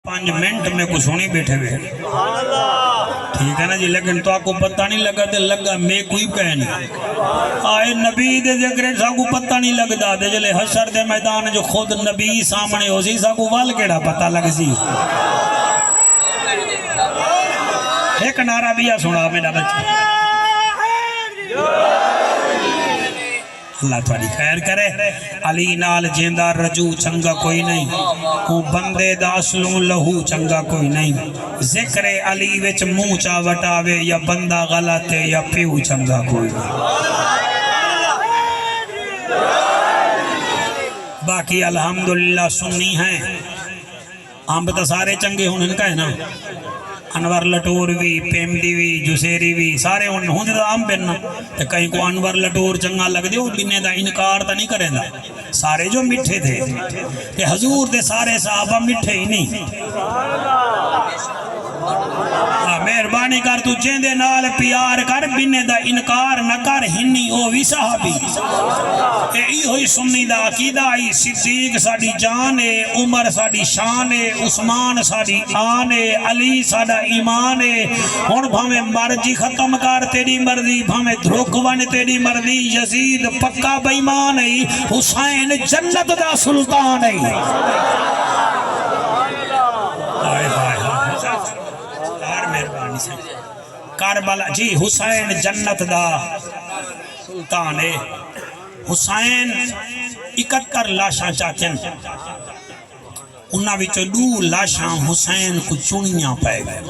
5 minute में कुछ होनी बैठे हुए ठीक है ना जी। लेकिन तो आपको पता नहीं लगा तो लगा मैं कोई कहन आए नबी दे जिक्र साकू पता नहीं लगता दे जले हशर दे मैदान जो खुद नबी सामने हो सी साकू वाल केड़ा पता लग सी। एक नारा भी सुना मेरा बच्चा अल्लाह थोड़ी खैर करे। अली नाल जेंदा रजू चंगा कोई नहीं वो बंदे दा असलों लहू चंगा कोई नहीं। जिक्र अली विच मुंह चा वटावे या बंदा गलत है या प्यू चंगा कोई नहीं। बाकी अल्हम्दुलिल्लाह सुन्नी हैं अंब तो सारे चंगे हुन इनका है ना। अनवर लटोर भी पेमदी भी जुसेरी भी सारे हूँ तो आम बिन तो कहीं को अनवर लटोर चंगा लगते हो बिने का इनकार तो नहीं करेंदा। सारे जो मिठे थे ते हजूर दे सारे साहबा मिठे ही नहीं। मेहरबानी कर तू जेंदे नाल प्यार कर बिने दा इनकार न कर हिन्नी ओ भी सहाबी इहो ही सुन्नी दा अकीदा आई। सिद्दीक साडी जान है उमर साडी शान है उस्मान साडी आन है अली साडा ईमान है। हुण भावे मर्जी खत्म कर तेरी मर्जी भावे धुक वन तेरी मर्जी यजीद पक्का बेईमान है हुसैन जन्नत दा सुल्तान है। करबला जी हुसैन जन्नत दा सुल्तान है। हुसैन 71 लाशां चाचन उन्हां विचों 2 लाशां हुसैन को चुनियां पै गए।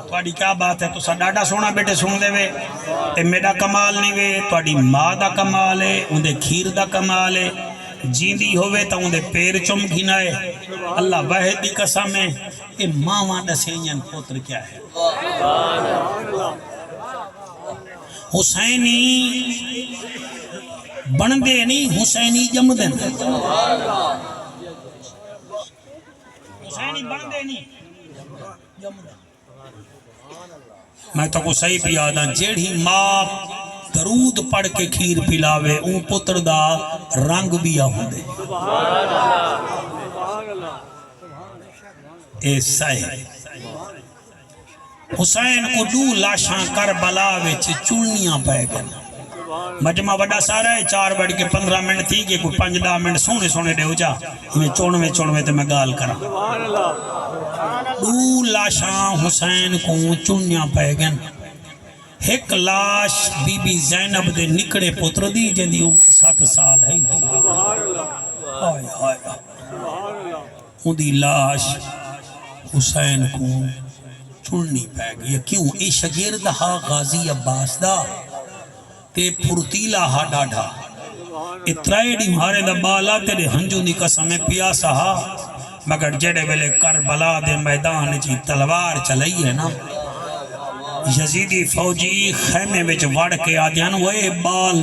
तुहाडी क्या बात है तुसा डाडा सोना बेटे सुन देवे ते मेरा कमाल नहीं वे तुहाडी मां दा कमाल है उंदे खीर दा कमाल है। जींदी होवे तो उंदे पैर चुम घिनाए अल्लाह वाहिद दी कसम है ये मावा दसेंजन पुत्र क्या है। हुसैनी बनदे नहीं हुसैनी जमदे हुसैनी बनदे नहीं जमदे। मैं तो को सही भी याद आ जेड़ी मां दरूद पढ़ के खीर पिलावे ऊ पुत्र दा रंग भी आउंदे। ऐसा है हुसैन को 2 लाशां करबला विच चुनियां पै गई। मजमा बड़ा सारा है 4 बढ़ के 15 मिनट थी कि कोई 5-10 मिनट सोने सोने दे जा इवें चोणवे ते मैं गाल करा। 2 लाशां हुसैन को चुनियां पै गई। एक लाश बीबी ज़ैनब दे निकड़े पुत्र दी जिंदी उम्र 7 साल है। हाय हाय उदी लाश हुसैन को चुननी पै गई। क्यों ये शगीर्द हा गाजी अब्बास दा ते फुर्तीला हा डाढ़ा ये त्राइडी मारे दा बाला तेरे हंजू दी कसम पिया सहा मगर जेड़े वेले करबला दे मैदान ची तलवार चलाई है ना यजीदी फौजी खैमे विच वड़ के आद्यान वो बाल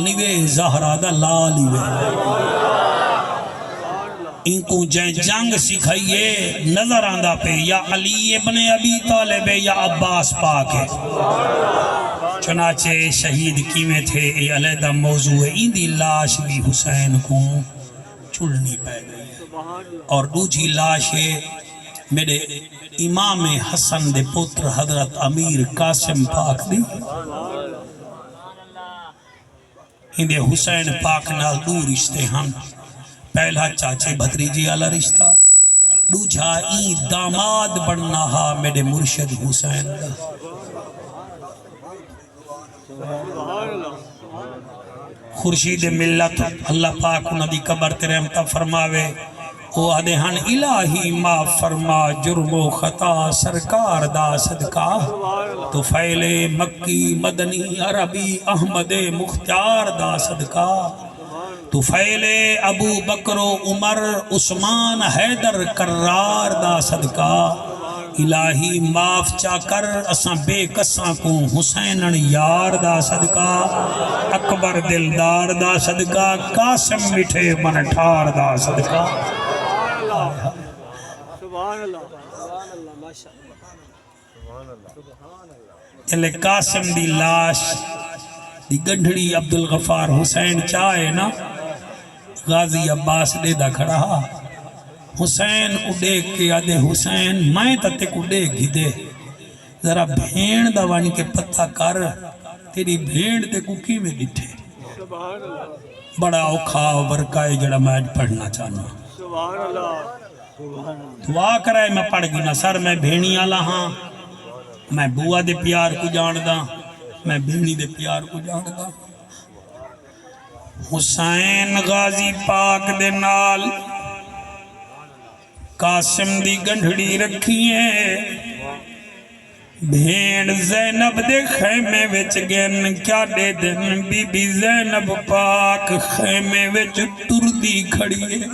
निवे ज़हरा दा लाल निवे इनको जै जंग सिखाइए नजर आंदा पे या अली इब्ने अबी तालिब या अब्बास पाक है। चुनाचे शहीद किवें थे ये अलहदा मौजू है। इंदी लाश भी हुसैन को चुलनी पै गई और दूजी लाश है मेरे इमाम हसन दे पुत्र हजरत अमीर कासिम पाक दी। इंदे हुसैन पाक नाल 2 रिश्ते हैं। पहला चाचे भतरीजी वाला रिश्ता दूजा ई दामाद बनना हा मेरे मुर्शिद हुसैन दा। खुर्शीद मिल्लत अल्लाह पाक उन्हां दी कबर ते रहमत फरमावे। वो आदे हन इलाही मा फरमा जुर्मो खता सरकार दा सदका तो फैले मक्की मदनी अरबी अहमद मुख्तार दा सदका तो फैले अबू बकरो उमर उस्मान हैदर करार दा सदका इलाही माफ चा कर असा बेकसा को हुसैन यार दा सदका अकबर दिलदार दा सदका कासिम मिठे मन ठार दा सदका। जले कासिम दी लाश दी गंढड़ी अब्दुल गफार हुसैन चाहे ना غازی عباس دے دا کھڑا حسین کو دیکھ کے آدھے حسین میں تے کو دیکھ گی دے ذرا بھیڑ دا ون کے پتہ کر تیری بھیڑ تے کو کی میں ڈٹھے بڑا اوکھا برکائے جڑا میں آج پڑھنا چاہنا دعا کرائے میں پڑھ گی نا سر میں بھیڑی آلہ ہاں میں بوا دے پیار کو جان دا میں بھیڑی دے پیار کو جان دا حسین غازی پاک دے نال قاسم دی گنڈھڑی رکھی ہے بھیڑ زینب دے خیمے وچ گن کیا دے دن بی بی زینب پاک خیمے وچ ٹردی کھڑی ہے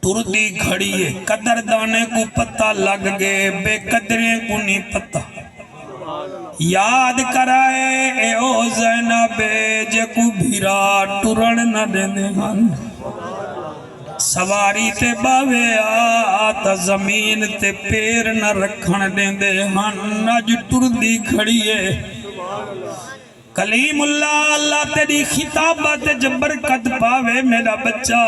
ٹردی کھڑی ہے قدردانے کو پتہ لگ گئے بے قدریں کو نہیں پتہ یاد کرائے اے او زینب جے کو بھیرا ٹرن نہ دے دے ہن سواری تے باوے آتا زمین تے پیر نہ رکھن دے دے ہن اج ٹردی کھڑی ہے کلیم اللہ تیری خطابت جبرکت پاوے میرا بچہ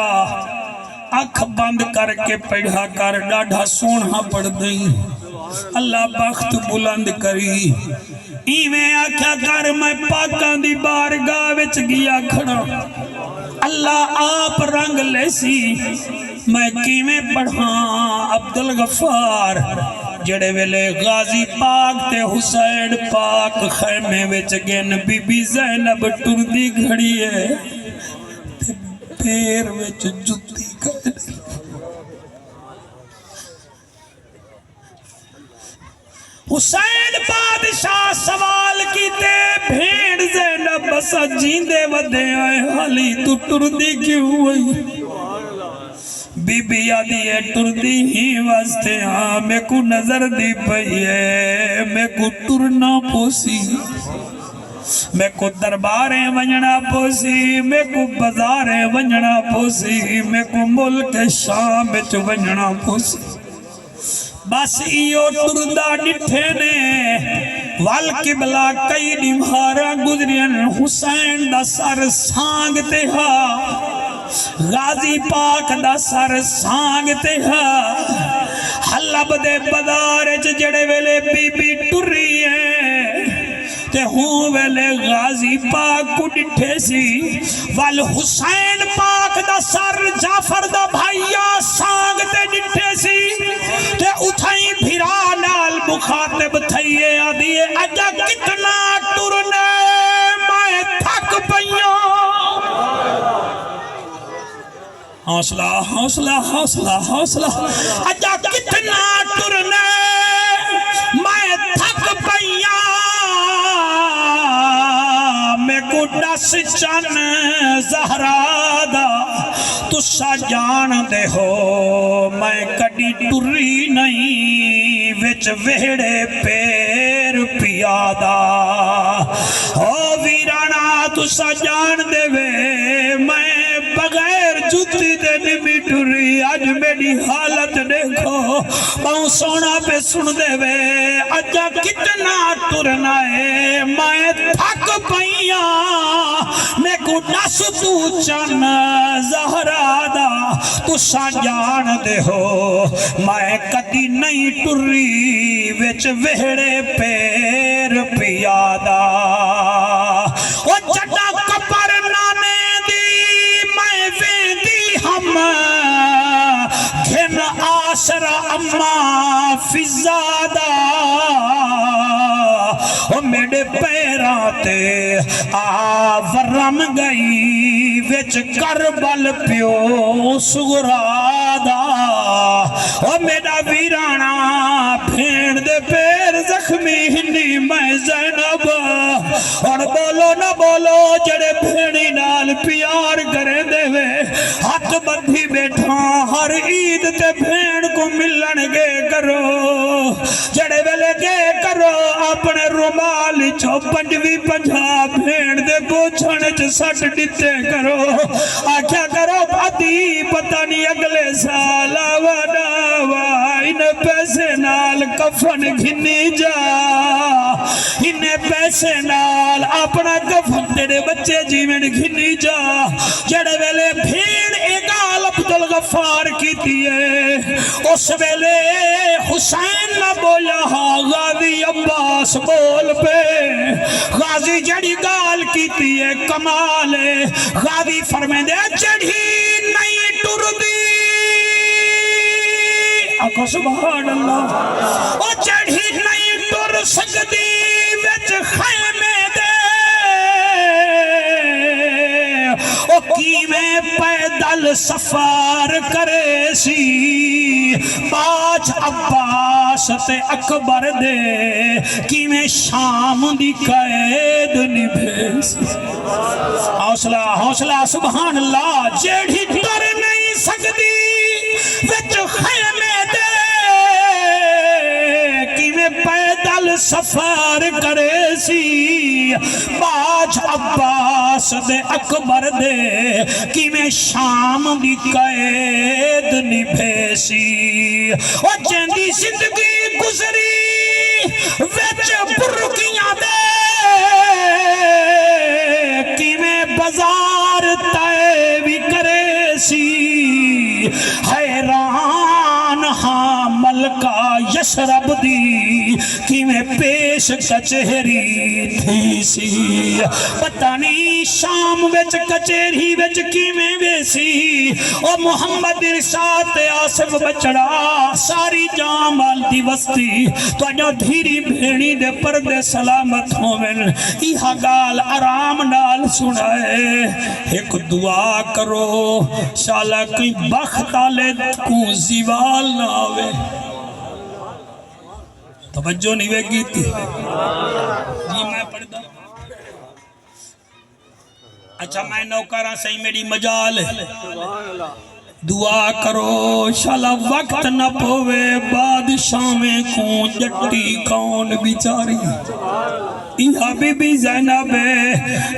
اکھ بند کر کے پڑھا کر ڈاڑھا سونا پڑھ دیں اللہ بخت بلند کری ایویں آکھا کر میں پاکان دی بارگاہ وچ گیا کھڑا اللہ آپ رنگ لے سی میں کیویں پڑھاں عبدالغفار جڑے ویلے غازی پاک تے حسین پاک خیمے وچ گن بی بی زینب ٹردی گھڑی ہے تے پیر وچ جتی کھڑی حسین بادشاہ سوال کیتے بھیڑ زینب بسا جیندے ودے آئے حالی تو ٹردی کیوں ہوئی بی بی آدھی ہے ٹردی ہی واسطے ہاں میں کو نظر دی پئی ہے میں کو ٹرنا پوسی میں کو درباریں ونجنا پوسی میں کو بازاریں ونجنا پوسی میں کو ملک شام وچ ونجنا پوسی بس ایو ٹردہ ڈٹھے نے والقبلہ کئی نمہارا گزرین حسین دا سر سانگتے ہاں غازی پاک دا سر سانگتے ہاں حلب دے بدارج جڑے ویلے بی بی ٹری ہیں تے ہوں ویلے غازی پاک کو ڈٹھے سی وال حسین پاک دا سر جعفر دا بھائیا سانگتے ڈٹھے سی تے اتھائی بھیرا نال مخاطب تھئیے آدھیے اجا کتنا ٹرنے میں تھک پئیاں حوصلہ حوصلہ حوصلہ حوصلہ اجا کتنا ٹرنے میں تھک پئیاں میں کو ڈس چن زہرا دا تسا جان دے ہو میں کڈی ٹری نہیں وچ ویڑے پیر پیادا ہو ویرانا تسا جان دے وے میں بغیر جتی دے نمی ٹری آج میری حالت دیکھو باؤں سونا پہ سن دے وے اجا کتنا ٹرنا ہے میں تھک پئیاں میں کو نس تو چن زہرا دا تسا جان دے ہو میں کدی نہیں ٹری وچ ویڑے پیر پیادا او جڑا کپر نانے دی میں ویندی ہم گھن آسر اما فزادہ او میرے پیراتے ورم گئی وچ کربل پیو سغرادا او میرا ویرانا بھیڑ دے پیر زخمی ہنی میں زینب اور بولو نہ بولو جڑے بھیڑی نال پیار کرے دے وے ہاتھ بندھی بیٹھا ہر عید تے بھیڑ کو ملن گے کرو جڑے ویلے گے کرو اپنے رومال چو پنجوی پنجا بھیڑ دے پوچھن چ سٹ ڈتے کرو آکھیا کرو پتی پتہ نہیں اگلے سال آوانا ان پیسے نال کفن گھنی جا انہیں پیسے پیسے نال اپنا کفن تیرے بچے جیویں گھنی جا جڑے ویلے بھیڑ اگال عبدالغفار کی دیئے اس ویلے حسین نہ بولا ہاں غازی عباس بول پہ غازی جڑی گال کی دیئے کمال غازی فرمائے دے جڑی نہیں ٹر دی آقا سبحان اللہ او چڑھی نہیں ٹر سکتی وچ خیمے دے او کیویں پیدل سفار کرے سی باج عباس تے اکبر دے کیویں شام دی قید نبھے سی حوصلہ حوصلہ سبحان اللہ جڑھی ٹر نہیں سکتی وچ خیمے دے کیویں پیدل سفار کرے سی باج عباس دے اکبر دے کیویں شام دی قید نبھے سی او جیندی زندگی گزری وچ برکیاں دے کیویں بازار طے بھی کرے سی حیران ہاں ملکہ یشرب دی کیویں پیش کچہری تھی سی پتہ نہیں شام وچ کچہری وچ کیویں ویسی او محمد ارشاد آصف بچڑا ساری جامال دی وستی تو دھیری بھیڑی دے پردے سلامت ہومن ایہا گال آرام نال سنائے ایک دعا کرو شالا کوئی بخت آلے کو زیوال نہ آوے توجہ نہیں وے گی تھی جی میں پڑھ دا اچھا میں نوکرہ سے میری مجال ہے دعا کرو شالا وقت نہ پوے بادشاہ میں کون جٹی کون بیچاری یہ بی بی زینب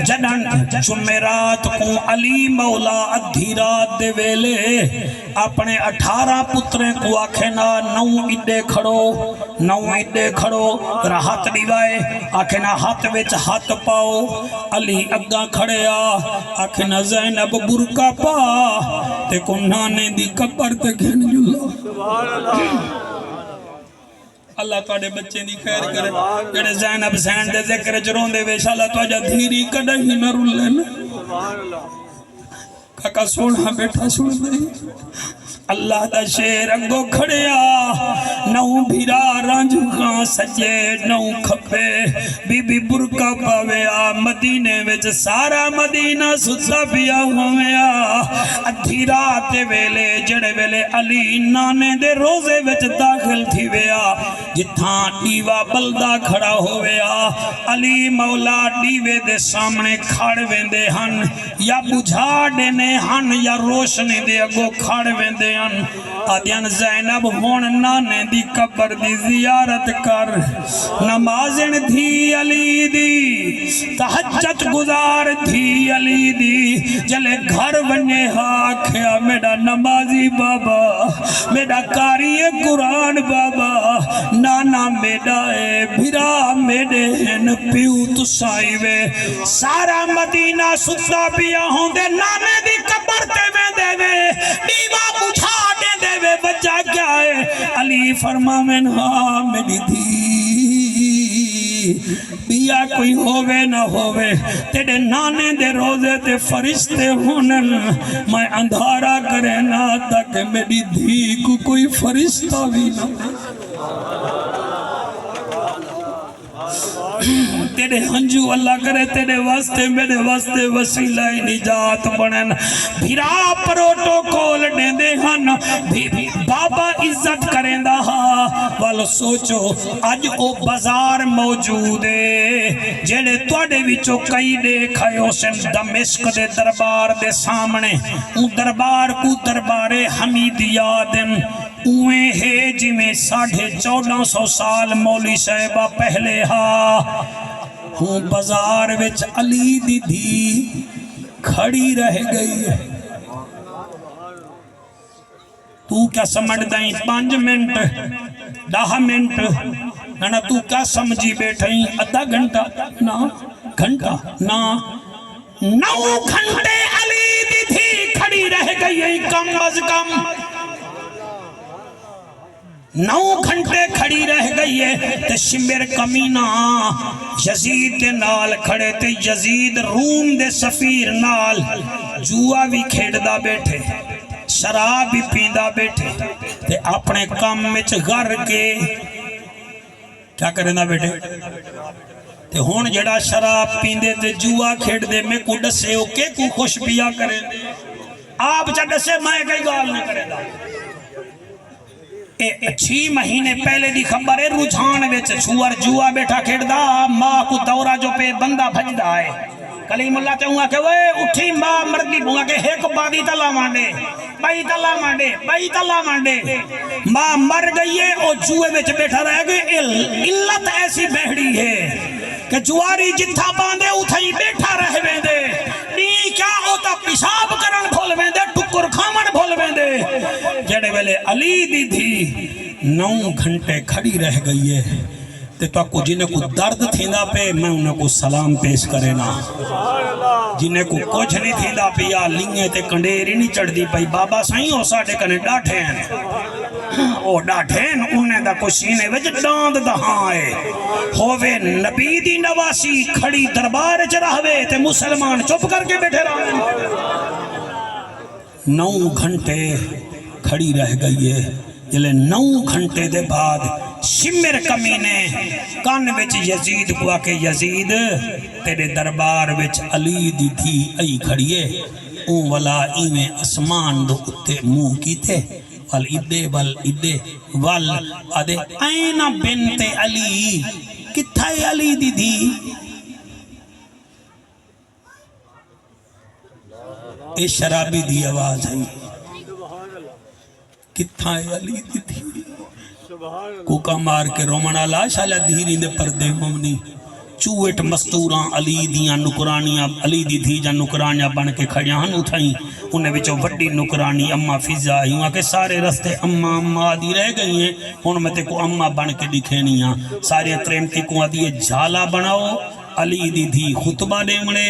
جنن جمعرات کو علی مولا ادھی رات دے ویلے اپنے 18 پتریں کو آکھنا 9 اڈے کھڑو راحت دیوائے آکھنا ہاتھ وچ ہاتھ پاؤ علی اگاں کھڑیا آکھنا زینب برکا پا تے کو نانے دی قبر تے گھن جلا اللہ توڑے بچے دی خیر کرے جڑے زینب سین دے ذکر چرون دے ویش اللہ توجہ دھیری کڑا ہی نہ رولن کاکا سونا بیٹھا سن دے اللہ دا شیر انگو کھڑیا نو بھیرا رنج خان سجے نو کھپے بی بی برکا پاویا مدینے وچ سارا مدینہ ستا پیا ہویا ادھی رات ویلے جڑے ویلے علی نانے دے روزے وچ داخل تھی ویا جتھاں ڈیوا بلدہ کھڑا ہویا علی مولا ڈیوے دے سامنے کھڑ ویندے ہن یا بجھا دینے ہن یا روشنی دے اگو کھڑ ویندے آدیان زینب ہون نانے دی قبر دی زیارت کر نمازن دھی علی دی تحجت گزار دھی علی دی جلے گھر بنے آکھیا میڈا نمازی بابا میڈا کاری قرآن بابا نانا میڈا اے بھرا میڈے ہن پیو تسائی وے سارا مدینہ ستا پیا ہوں دے نانے دی قبر تے میں دے وے دیوا بجھا دے وے بچہ کیا ہے علی فرمامن ہاں میری دھی بیا کوئی ہووے نہ ہووے تیرے نانے دے روزے تے فرشتے ہونن میں اندھارا کرے نا تک میری دھی کو کوئی فرشتہ بھی نہ تیرے ہنجو اللہ کرے تیرے واسطے میرے واسطے وسیلہ نجات بنن بھیرا پروٹوکول دیں دے ہن بابا عزت کریں دا والو سوچو آج او بازار موجود ہے جیڑے توڑے وچو کئی دیکھائے ہو سن دمشق دے دربار دے سامنے ان دربار کو دربار حمیدیہ دن اویں ہے جی میں 1450 سال مولی صاحبہ پہلے ہاں ہوں بازار وچ علی دی دھی کھڑی رہ گئی ہے تو کیا سمجھ دائیں 5 منٹ 10 منٹ ना तू क्या समझी बैठाई आधा घंटा ना घंटा ना 9 घंटे अली दी थी खड़ी रह गई कम अज कम 9 घंटे खड़ी रह गई है ते शिमर कमीना यजीद दे नाल खड़े ते यजीद रूम दे सफीर नाल जुआ भी खेड़दा बैठे शराब भी पींदा बैठे ते अपने काम विच घर के क्या करेंदा बैठे ते हुण जेड़ा शराब पींदे ते जुआ खेड़दे मैं को दसे ओ के को खुश पिया करे आप च दसे मैं कोई गाल नहीं करेंदा 6 महीने पहले दी खबर है रुझान विच छुअर जुआ बैठा खेड़दा मां को दौरा जो पे बंदा भजदा है कलीमुल्लाह ते हुआ के वे उठी मां मर्दी हुआ के एक बादी तला मांडे बाई तला मांडे बाई तला मांडे मां मर गई है और जुए विच बैठा रह गई इल्लत ऐसी बहड़ी है कि जुआरी जिथा बांधे उथई बैठा रह वेंदे नी क्या होता पेशाब करन भूल वेंदे टुकुर खावन भूल वेंदे जेड़े वेले अली दी थी 9 घंटे खड़ी रह गई है ते तो जिन्हें को दर्द थींदा पे मैं उन्हें को सलाम पेश करे ना जिन्हें को कुछ नहीं थींदा पिया लिंगे ते कंडेरी नहीं चढ़दी पई बाबा साईं ओ साडे कने डाठे हैं ओ डाठे उन्हें दा को सीने विच डांद दहाए होवे नबी दी नवासी खड़ी दरबार च रहवे ते मुसलमान चुप करके बैठे रहवे 9 घंटे खड़ी रह गई है जले 9 घंटे दे बाद शिमर कमीने कान विच यजीद को आके यजीद तेरे दरबार विच अली दी थी आई खड़िए ओ वाला इवें आसमान दो उत्ते मुंह कीते वल इदे वल आदे ऐना बिनते अली किथा अली दी थी ए शराबी दी आवाज आई किथा अली दी थी कुका मार के रोमना ला शाला धीरी दे पर्दे ममनी चूट मस्तूरा अली दियां नुकरानियां अली दी थी जा नुकरानियां बन के खड़िया हन उठाई उन्हें विचों वड्डी नुकरानी अम्मा फिजा हुआ के सारे रस्ते अम्मा अम्मा दी रह गई हैं हुण मैं ते को अम्मा बन के दिखेनी आ सारे प्रेमती को आदि झाला बनाओ अली दी थी खुतबा देवणे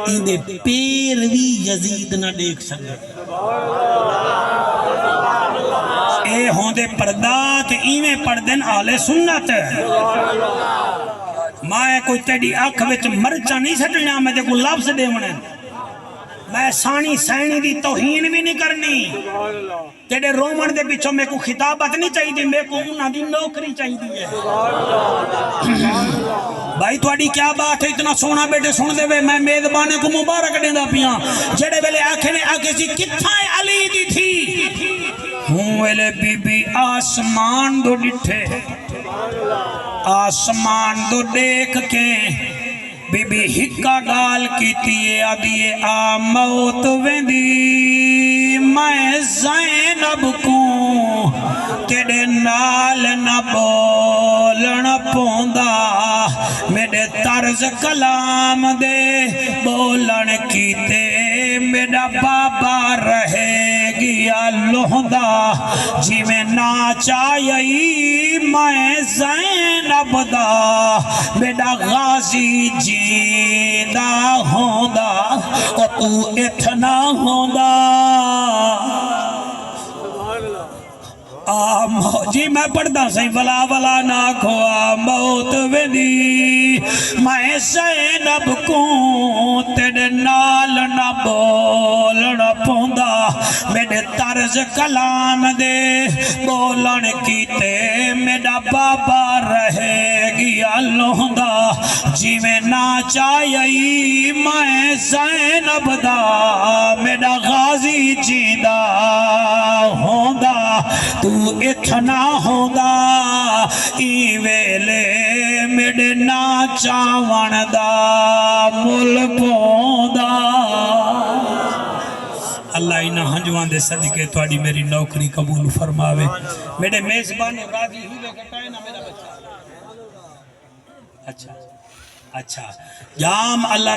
इंदे पैर भी यजीद ना देख सके ए होंदे पर्दा ते इवें पढ़दन आले सुन्नत मैं कोई तेरी अख विच मरचा नहीं सटना मैं ते को लफ्ज देवणे मैं सानी सैनी दी तौहीन भी नहीं करनी तेरे रोमन दे पिछों मेरे को खिताबत नहीं चाहिए मेरे को उन्हां दी नौकरी चाहिए है भाई थोड़ी क्या बात है इतना सोना बेटे सुन दे मैं मेजबाने को मुबारक देंदा पिया जेड़े वेले आखे ने आके सी किथा अली दी थी हूं वेले बीबी आसमान दो डिठे आसमान दो देख के बीबी हिक्का गाल कीती आदिए आ मौत वेंदी मैं ज़ैनब को तेरे नाल न बोलण पौंदा मेरे तर्ज कलाम दे बोलण कीते मेरा बाबा रहेगी लोहदा जिवें ना चाही मैं ज़ैनब दा मेरा गाजी जींदा होंदा और तू इतना होंदा जी मैं पढ़दा सही वला वला ना खोआ मौत वेंदी मैं ज़ैनब को तेरे नाल ना बोलण पौंदा मेरे तर्ज कलाम दे बोलण कीते मेरा बाबा रहेगी लोहदा जिवें ना चाही मैं ज़ैनब दा मेरा गाजी जींदा होंदा तू इतना होंदा ई वेले मेरे ना चावण दा मुल पौंदा अल्लाह इन हंजवां दे सदके तुहाडी मेरी नौकरी कबूल फरमावे मेरे मेजबान राजी हुए कटाए ना मेरा बच्चा अच्छा अच्छा जाम अल्लाह